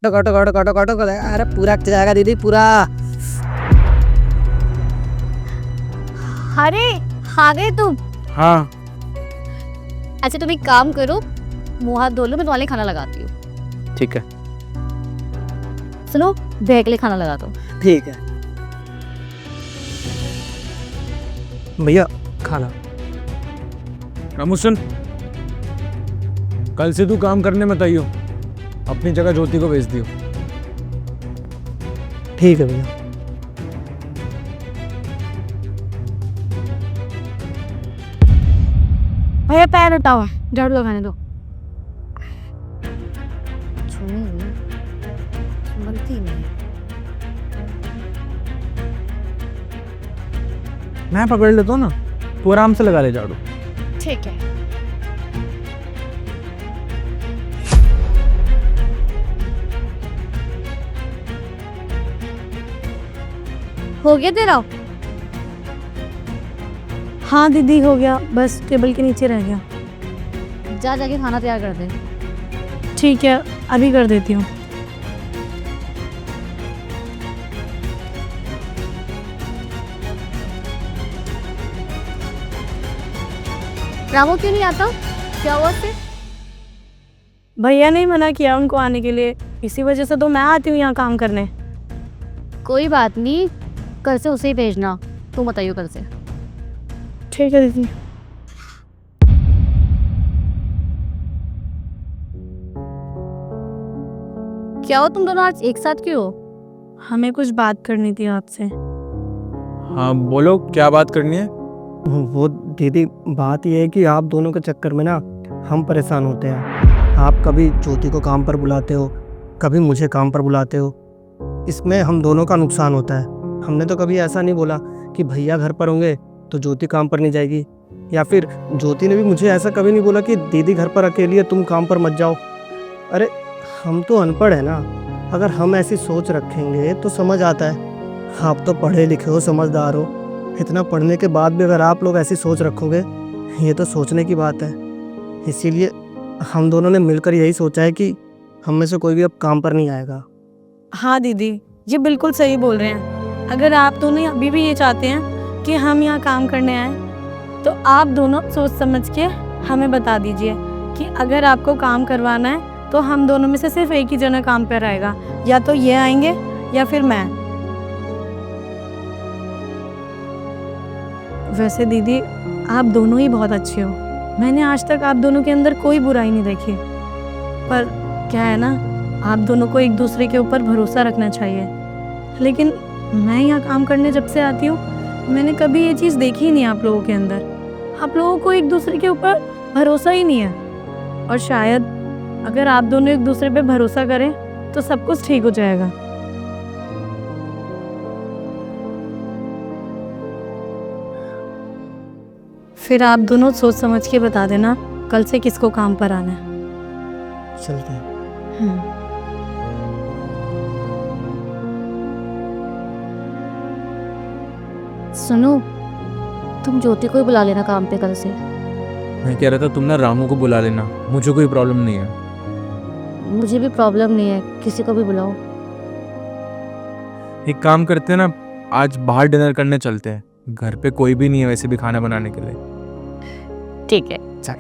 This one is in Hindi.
काटो काटो काटो काटो काटो। अरे पूरा कट जाएगा दीदी पूरा। अरे आ गए तुम। हाँ अच्छा तुम एक काम करो, मुंह हाथ धो लो, मैं तुम्हारे लिए खाना लगाती हूँ। ठीक है। सुनो, भैया के लिए खाना लगा दो। ठीक है भैया खाना। रामू सुन, कल से तू काम करने मत आइयो, अपनी जगह ज्योति को भेज दियो। ठीक है भैया। भैया पैर हटाओ, झाड़ू लगाने दो। संभलती नहीं। मैं पकड़ लेता हूँ ना, तू आराम से लगा ले झाड़ू। ठीक है। हो गया तेरा? हाँ दीदी हो गया, बस टेबल के नीचे रह गया। जा जाके खाना तैयार कर दे। ठीक है अभी कर देती हूँ। रामू क्यों नहीं आता? क्या हुआ उससे? भैया ने मना किया उनको आने के लिए, इसी वजह से तो मैं आती हूँ यहाँ काम करने। कोई बात नहीं, कल से उसे ही भेजना। तुम बताइयो कल से। ठीक है दीदी। क्या हो तुम दोनों आज एक साथ क्यों हो? हमें कुछ बात करनी थी आपसे। हाँ बोलो, क्या बात करनी है? वो दीदी बात ये है कि आप दोनों के चक्कर में ना हम परेशान होते हैं। आप कभी ज्योति को काम पर बुलाते हो, कभी मुझे काम पर बुलाते हो। इसमें हम दोनों का नुकसान होता है। हमने तो कभी ऐसा नहीं बोला कि भैया घर पर होंगे तो ज्योति काम पर नहीं जाएगी, या फिर ज्योति ने भी मुझे ऐसा कभी नहीं बोला कि दीदी घर पर अकेली है तुम काम पर मत जाओ। अरे हम तो अनपढ़ है ना, अगर हम ऐसी सोच रखेंगे तो समझ आता है। आप तो पढ़े लिखे हो, समझदार हो, इतना पढ़ने के बाद भी अगर आप लोग ऐसी सोच रखोगे, ये तो सोचने की बात है। इसीलिए हम दोनों ने मिलकर यही सोचा है कि हम में से कोई भी अब काम पर नहीं आएगा। हाँ दीदी ये बिल्कुल सही बोल रहे हैं। अगर आप दोनों अभी भी ये चाहते हैं कि हम यहाँ काम करने आए, तो आप दोनों सोच समझ के हमें बता दीजिए कि अगर आपको काम करवाना है तो हम दोनों में से सिर्फ एक ही जना काम पर आएगा, या तो ये आएंगे या फिर मैं। वैसे दीदी आप दोनों ही बहुत अच्छे हो, मैंने आज तक आप दोनों के अंदर कोई बुराई नहीं देखी। पर क्या है ना, आप दोनों को एक दूसरे के ऊपर भरोसा रखना चाहिए। लेकिन मैं यहाँ काम करने जब से आती हूँ, मैंने कभी ये चीज़ देखी ही नहीं आप लोगों के अंदर। आप लोगों को एक दूसरे के ऊपर भरोसा ही नहीं है। और शायद अगर आप दोनों एक दूसरे पे भरोसा करें तो सब कुछ ठीक हो जाएगा। फिर आप दोनों सोच समझ के बता देना कल से किसको काम पर आना है। चलते हैं। सुनो, तुम ज्योति को ही बुला लेना काम पे कल से। मैं कह रहा था तुम ना रामू को बुला लेना, मुझे कोई प्रॉब्लम नहीं है। मुझे भी प्रॉब्लम नहीं है, किसी को भी बुलाओ। एक काम करते हैं ना, आज बाहर डिनर करने चलते हैं। घर पे कोई भी नहीं है वैसे भी खाना बनाने के लिए। ठीक है। चल।